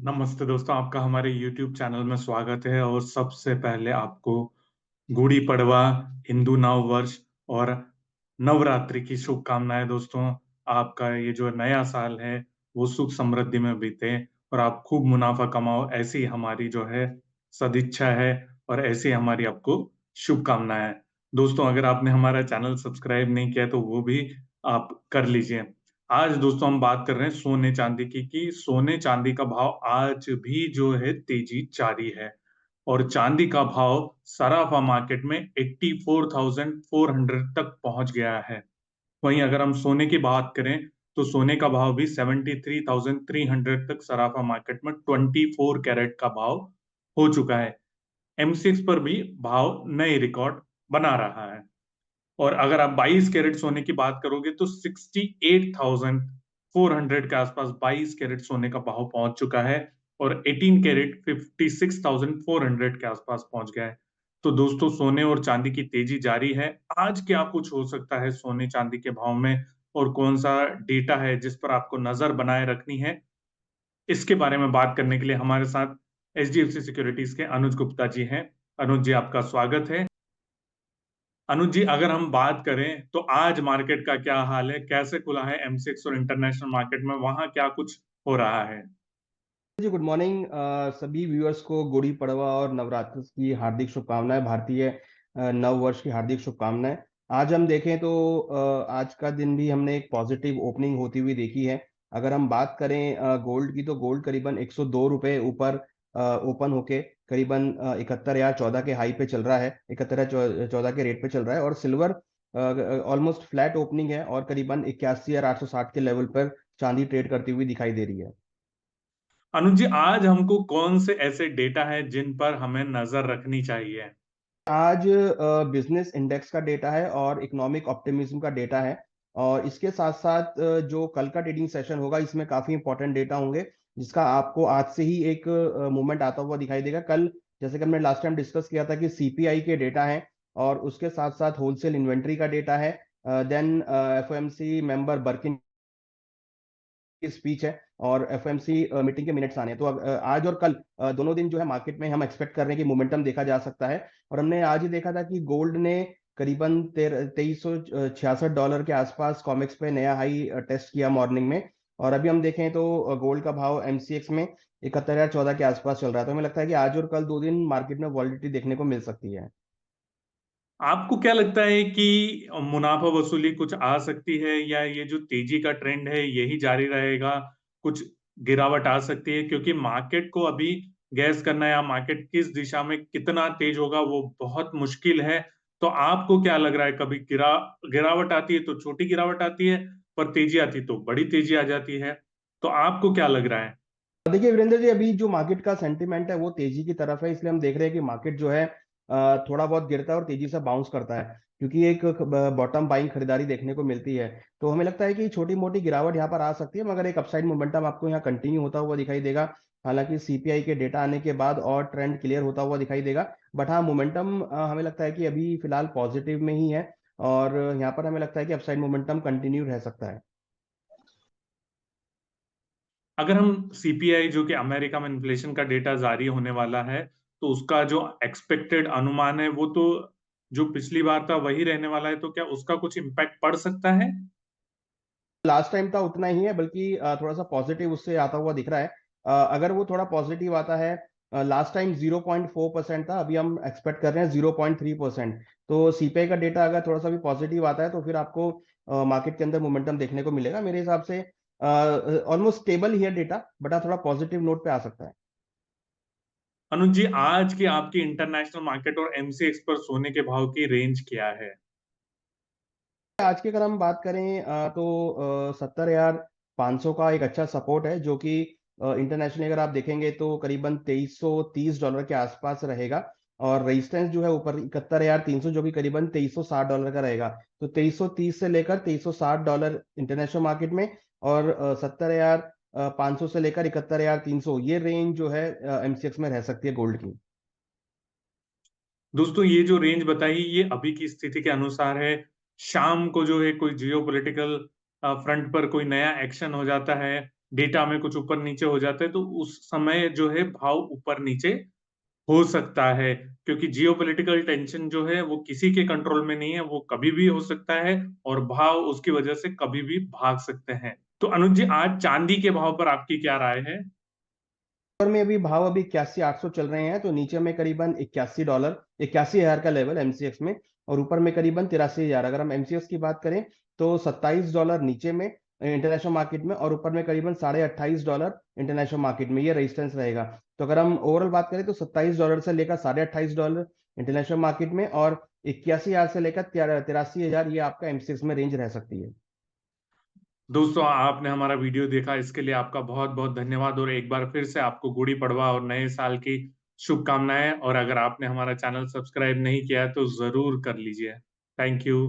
नमस्ते दोस्तों, आपका हमारे YouTube चैनल में स्वागत है। और सबसे पहले आपको गुड़ी पड़वा, हिंदू नव वर्ष और नवरात्रि की शुभकामनाएं। दोस्तों, आपका ये जो नया साल है वो सुख समृद्धि में बीते और आप खूब मुनाफा कमाओ, ऐसी हमारी जो है सदिच्छा है और ऐसी हमारी आपको शुभकामनाएं हैं। दोस्तों, अगर आपने हमारा चैनल सब्सक्राइब नहीं किया तो वो भी आप कर लीजिए। आज दोस्तों हम बात कर रहे हैं सोने चांदी की कि सोने चांदी का भाव आज भी जो है तेजी जारी है और चांदी का भाव सराफा मार्केट में 84,400 तक पहुंच गया है। वहीं अगर हम सोने की बात करें तो सोने का भाव भी 73,300 तक सराफा मार्केट में 24 कैरेट का भाव हो चुका है। एमसीएक्स पर भी भाव नए रिकॉर्ड बना रहा है। और अगर आप 22 कैरेट सोने की बात करोगे तो 68,400 के आसपास 22 कैरेट सोने का भाव पहुंच चुका है और 18 कैरेट 56,400 के आसपास पहुंच गया है। तो दोस्तों, सोने और चांदी की तेजी जारी है। आज क्या कुछ हो सकता है सोने चांदी के भाव में और कौन सा डेटा है जिस पर आपको नजर बनाए रखनी है, इसके बारे में बात करने के लिए हमारे साथ एचडीएफसी सिक्योरिटीज के अनुज गुप्ता जी हैं। अनुज जी, आपका स्वागत है। अनुज जी, अगर हम बात करें तो आज मार्केट का क्या हाल है, कैसे खुला है एमसीएक्स और इंटरनेशनल मार्केट में, वहां क्या कुछ हो रहा है? जी गुड मॉर्निंग। सभी व्यूअर्स को गुड़ी पड़वा और नवरात्र की हार्दिक शुभकामनाएं। भारतीय नव वर्ष की हार्दिक शुभकामनाएं। आज हम देखें तो आज का दिन भी हमने एक पॉजिटिव ओपनिंग होती हुई देखी है। अगर हम बात करें गोल्ड की तो गोल्ड करीबन 102 रुपए ऊपर ओपन होके करीबन 71,014 के हाई पे चल रहा है, 71,014 के रेट पे चल रहा है। और सिल्वर ऑलमोस्ट फ्लैट ओपनिंग है और करीबन 81,860 के लेवल पर चांदी ट्रेड करती हुई दिखाई दे रही है। अनुज जी, आज हमको कौन से ऐसे डेटा है जिन पर हमें नजर रखनी चाहिए? आज बिजनेस इंडेक्स का डेटा है और इकोनॉमिक ऑप्टिमिज्म का डेटा है। और इसके साथ साथ जो कल का ट्रेडिंग सेशन होगा इसमें काफी इंपॉर्टेंट डेटा होंगे, जिसका आपको आज से ही एक मूवमेंट आता हुआ दिखाई देगा। कल जैसे कि हमने लास्ट टाइम डिस्कस किया था कि सीपीआई के डेटा है और उसके साथ साथ होलसेल इन्वेंट्री का डेटा है। देन एफओएमसी मेंबर बर्किन की स्पीच है और एफओएमसी मीटिंग के मिनट्स आने हैं। तो आज और कल दोनों दिन जो है मार्केट में हम एक्सपेक्ट कर रहे हैं कि मोमेंटम देखा जा सकता है। और हमने आज ही देखा था कि गोल्ड ने करीबन $2366 के आसपास कॉमेक्स पे नया हाई टेस्ट किया मॉर्निंग में। और अभी हम देखें तो गोल्ड का भाव एमसीएक्स में 71,014 के आसपास चल रहा है। तो हमें लगता है कि आज और कल दो दिन मार्केट में वॉलिडिटी देखने को मिल सकती है। आपको क्या लगता है कि मुनाफा वसूली कुछ आ सकती है या ये जो तेजी का ट्रेंड है यही जारी रहेगा? कुछ गिरावट आ सकती है क्योंकि मार्केट को अभी गैस करना या मार्केट किस दिशा में कितना तेज होगा वो बहुत मुश्किल है। तो आपको क्या लग रहा है, कभी गिरावट आती है तो छोटी गिरावट आती है, पर तेजी आती है तो बड़ी तेजी आ जाती है। तो आपको क्या लग रहा है? देखिए वीरेंद्र जी, अभी जो मार्केट का सेंटीमेंट है वो तेजी की तरफ है, इसलिए हम देख रहे हैं कि मार्केट जो है थोड़ा बहुत गिरता है और तेजी से बाउंस करता है, क्योंकि एक बॉटम बाइंग खरीदारी देखने को मिलती है। तो हमें लगता है कि छोटी मोटी गिरावट यहाँ पर आ सकती है, मगर एक अपसाइड मोमेंटम आपको यहाँ कंटिन्यू होता हुआ दिखाई देगा। हालांकि सीपीआई के डेटा आने के बाद और ट्रेंड क्लियर होता हुआ दिखाई देगा। बट हाँ, मोमेंटम हमें लगता है कि अभी फिलहाल पॉजिटिव में ही है और यहाँ पर हमें लगता है कि अपसाइड मोमेंटम कंटिन्यू रह सकता है। अगर हम सीपीआई, जो कि अमेरिका में इन्फ्लेशन का डेटा जारी होने वाला है, तो उसका जो एक्सपेक्टेड अनुमान है वो तो जो पिछली बार था वही रहने वाला है, तो क्या उसका कुछ इम्पैक्ट पड़ सकता है? लास्ट टाइम था उतना ही है, बल्कि थोड़ा सा पॉजिटिव उससे आता हुआ दिख रहा है। अगर वो थोड़ा पॉजिटिव आता है, लास्ट टाइम 0.4% था, अभी हम एक्सपेक्ट कर रहे हैं 0.3%। तो सीपीआई का डेटा अगर थोड़ा सा भी पॉजिटिव आता है तो फिर आपको मार्केट के अंदर मोमेंटम देखने को मिलेगा। मेरे हिसाब से ऑलमोस्ट स्टेबल ही है डेटा, बट थोड़ा पॉजिटिव नोट पे आ सकता है। अनुज जी, आज की आपकी इंटरनेशनल मार्केट और एमसीएक्स पर सोने के भाव की रेंज क्या है? आज की अगर हम बात करें तो 70,500 का एक अच्छा सपोर्ट है, जो कि इंटरनेशनली अगर आप देखेंगे तो करीबन $2330 के आसपास रहेगा। और रेजिस्टेंस जो है ऊपर 71,300, जो कि करीबन $2360 का रहेगा। तो 2330 से लेकर $2360 इंटरनेशनल मार्केट में, और 70,500 से लेकर 71,300 ये रेंज जो है एमसीएक्स में रह सकती है गोल्ड की। दोस्तों, ये जो रेंज बताई ये अभी की स्थिति के अनुसार है। शाम को जो है कोई जियो पॉलिटिकल फ्रंट पर कोई नया एक्शन हो जाता है, डेटा में कुछ ऊपर नीचे हो जाता है तो उस समय जो है भाव ऊपर नीचे हो सकता है, क्योंकि जियोपॉलिटिकल टेंशन जो है वो किसी के कंट्रोल में नहीं है, वो कभी भी हो सकता है और भाव उसकी वजह से कभी भी भाग सकते हैं। तो अनुज जी, आज चांदी के भाव पर आपकी क्या राय है? ऊपर में अभी भाव अभी 81,800 चल रहे हैं, तो नीचे में करीबन $81, 81,000 का लेवल एमसीएक्स में, और ऊपर में करीबन 83,000। अगर हम एमसीएक्स की बात करें तो $27 नीचे में इंटरनेशनल मार्केट में, और ऊपर में करीबन $28.5 इंटरनेशनल मार्केट में, ये रेजिस्टेंस रहेगा। तो अगर हम ओवरऑल बात करें तो $27 से लेकर $28.5 इंटरनेशनल मार्केट में, और 81,000 से लेकर 83,000 ये आपका एमसीएक्स में रेंज रह सकती है। दोस्तों, आपने हमारा वीडियो देखा, इसके लिए आपका बहुत बहुत धन्यवाद, और एक बार फिर से आपको गुड़ी पड़वा और नए साल की शुभकामनाएं। और अगर आपने हमारा चैनल सब्सक्राइब नहीं किया है तो जरूर कर लीजिए। Thank you.